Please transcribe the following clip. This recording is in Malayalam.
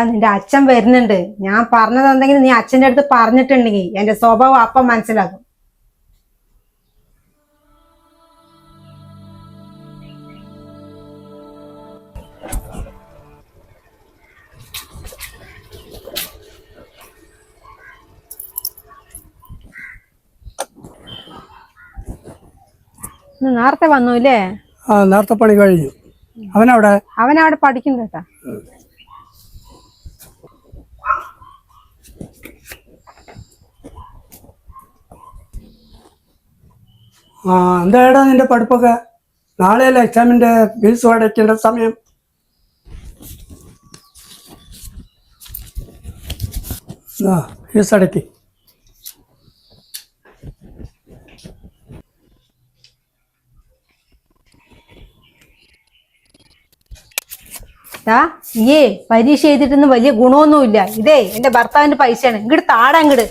നിന്റെ അച്ഛൻ വരുന്നുണ്ട്. ഞാൻ പറഞ്ഞതെന്തെങ്കിലും നീ അച്ഛൻ്റെ അടുത്ത് പറഞ്ഞിട്ടുണ്ടെങ്കിൽ എന്റെ സ്വഭാവം അപ്പം മനസ്സിലാക്കും. നേരത്തെ വന്നൂല്ലേ? ആ, നേരത്തെ പണി കഴിഞ്ഞു. അവനവിടെ പഠിക്കുന്നു കേട്ടാ. ആ, എന്താടാ നിന്റെ പഠിപ്പൊക്കെ? നാളെയല്ലേ എക്സാമിന്റെ ഫീസ് അടയ്ക്കേണ്ട സമയം. ആ, ഫീസ് അടയ്ക്ക്. ഈ പരീക്ഷ എഴുതിട്ടൊന്നും വലിയ ഗുണമൊന്നുമില്ല. ഇതേ എന്റെ ഭർത്താവിന്റെ പൈസയാണ്. ഇങ്ങോട്ട് താടാ ഇങ്ങോട്ട്.